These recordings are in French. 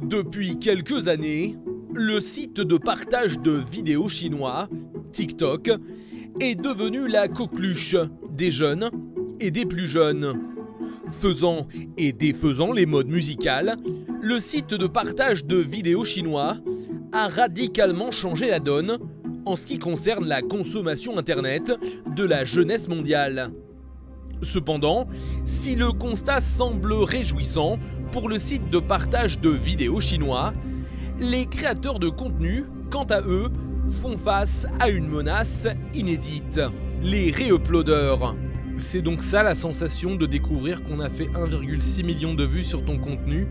Depuis quelques années, le site de partage de vidéos chinois, TikTok, est devenu la coqueluche des jeunes et des plus jeunes. Faisant et défaisant les modes musicales, le site de partage de vidéos chinois a radicalement changé la donne en ce qui concerne la consommation internet de la jeunesse mondiale. Cependant, si le constat semble réjouissant pour le site de partage de vidéos chinois, les créateurs de contenu, quant à eux, font face à une menace inédite, les réuploaders. C'est donc ça la sensation de découvrir qu'on a fait 1,6 million de vues sur ton contenu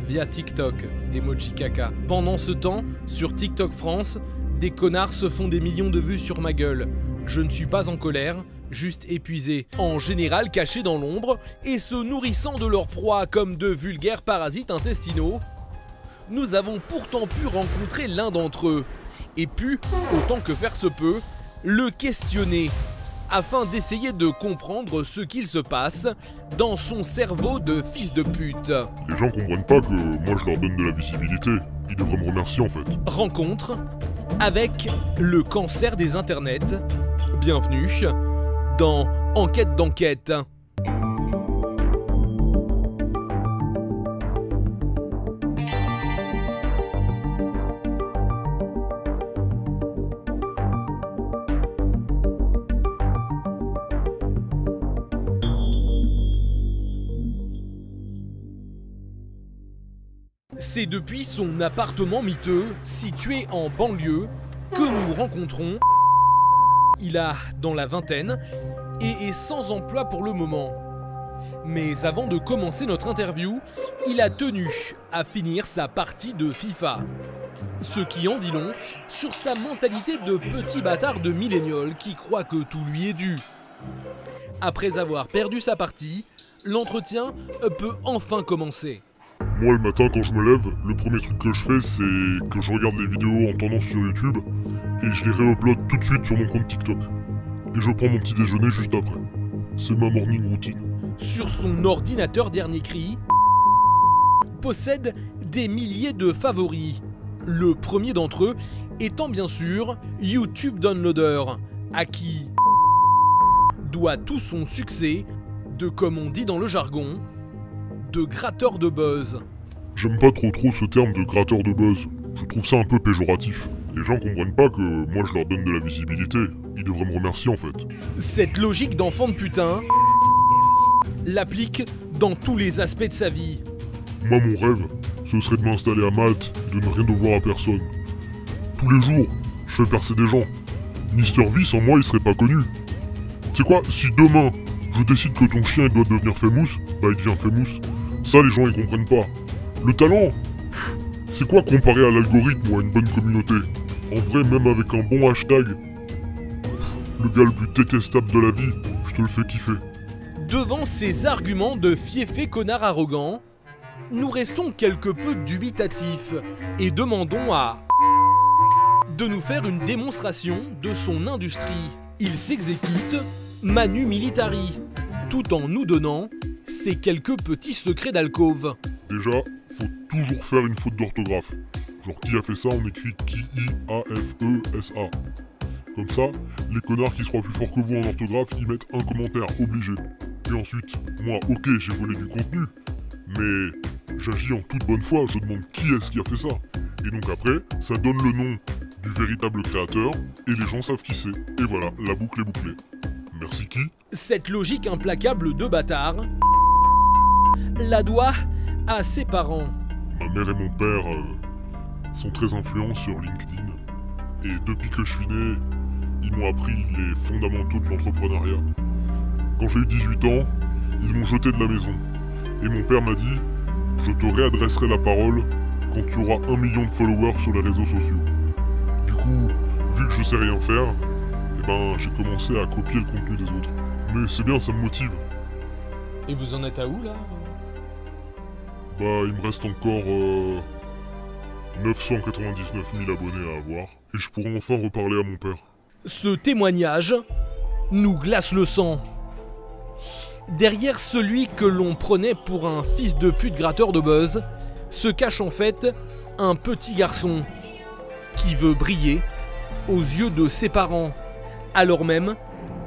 via TikTok, emoji caca. Pendant ce temps, sur TikTok France, des connards se font des millions de vues sur ma gueule. Je ne suis pas en colère, juste épuisé, en général cachés dans l'ombre et se nourrissant de leur proie comme de vulgaires parasites intestinaux. Nous avons pourtant pu rencontrer l'un d'entre eux et pu, autant que faire se peut, le questionner afin d'essayer de comprendre ce qu'il se passe dans son cerveau de fils de pute. Les gens comprennent pas que moi je leur donne de la visibilité. Ils devraient me remercier en fait. Rencontre avec le cancer des internets. Bienvenue dans Enquête d'enquête. C'est depuis son appartement miteux, situé en banlieue, que nous rencontrons. Il a dans la vingtaine et est sans emploi pour le moment. Mais avant de commencer notre interview, il a tenu à finir sa partie de FIFA. Ce qui en dit long sur sa mentalité de petit bâtard de millénial qui croit que tout lui est dû. Après avoir perdu sa partie, l'entretien peut enfin commencer. Moi le matin quand je me lève, le premier truc que je fais c'est que je regarde les vidéos en tendance sur YouTube et je les réupload tout de suite sur mon compte TikTok. Et je prends mon petit déjeuner juste après. C'est ma morning routine. Sur son ordinateur dernier cri, possède des milliers de favoris. Le premier d'entre eux étant bien sûr YouTube Downloader, à qui doit tout son succès de, comme on dit dans le jargon, de gratteur de buzz. J'aime pas trop ce terme de gratteur de buzz. Je trouve ça un peu péjoratif. Les gens comprennent pas que moi je leur donne de la visibilité. Ils devraient me remercier en fait. Cette logique d'enfant de putain l'applique dans tous les aspects de sa vie. Moi mon rêve, ce serait de m'installer à Malte et de ne rien devoir à personne. Tous les jours, je fais percer des gens. Mister V sans moi il serait pas connu. Tu sais quoi, si demain je décide que ton chien il doit devenir famous, bah il devient famous. Ça les gens ils comprennent pas. Le talent, c'est quoi comparé à l'algorithme ou à une bonne communauté? En vrai, même avec un bon hashtag, le gars le plus détestable de la vie, je te le fais kiffer. Devant ces arguments de fiefé connard arrogant, nous restons quelque peu dubitatifs et demandons à de nous faire une démonstration de son industrie. Il s'exécute manu militari, tout en nous donnant ses quelques petits secrets d'alcôve. Déjà, faut toujours faire une faute d'orthographe. Genre qui a fait ça, on écrit K-I-A-F-E-S-A. Comme ça, les connards qui seront plus forts que vous en orthographe, ils mettent un commentaire obligé. Et ensuite, moi, ok, j'ai volé du contenu, mais j'agis en toute bonne foi, je demande qui est-ce qui a fait ça. Et donc après, ça donne le nom du véritable créateur, et les gens savent qui c'est. Et voilà, la boucle est bouclée. Merci qui? Cette logique implacable de bâtard la doit à ses parents. Ma mère et mon père sont très influents sur LinkedIn. Et depuis que je suis né, ils m'ont appris les fondamentaux de l'entrepreneuriat. Quand j'ai eu 18 ans, ils m'ont jeté de la maison. Et mon père m'a dit « Je te réadresserai la parole quand tu auras 1 million de followers sur les réseaux sociaux. » Du coup, vu que je sais rien faire, eh ben, j'ai commencé à copier le contenu des autres. Mais c'est bien, ça me motive. Et vous en êtes à où là? Bah, il me reste encore 999 000 abonnés à avoir. Et je pourrai enfin reparler à mon père. Ce témoignage nous glace le sang. Derrière celui que l'on prenait pour un fils de pute gratteur de buzz, se cache en fait un petit garçon qui veut briller aux yeux de ses parents, alors même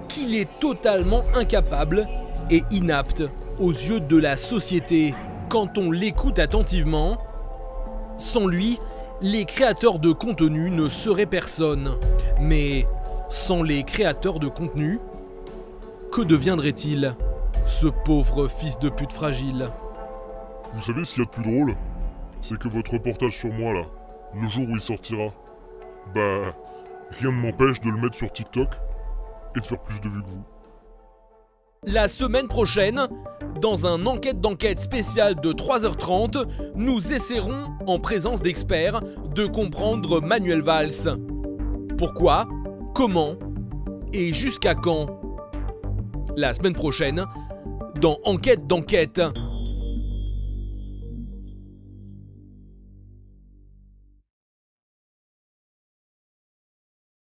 qu'il est totalement incapable et inapte aux yeux de la société. Quand on l'écoute attentivement, sans lui, les créateurs de contenu ne seraient personne. Mais sans les créateurs de contenu, que deviendrait-il, ce pauvre fils de pute fragile? Vous savez ce qu'il y a de plus drôle? C'est que votre reportage sur moi là, le jour où il sortira, bah, rien ne m'empêche de le mettre sur TikTok et de faire plus de vues que vous. La semaine prochaine, dans un enquête d'enquête spécial de 3h30, nous essaierons, en présence d'experts, de comprendre Manuel Valls. Pourquoi, comment et jusqu'à quand? La semaine prochaine, dans Enquête d'enquête.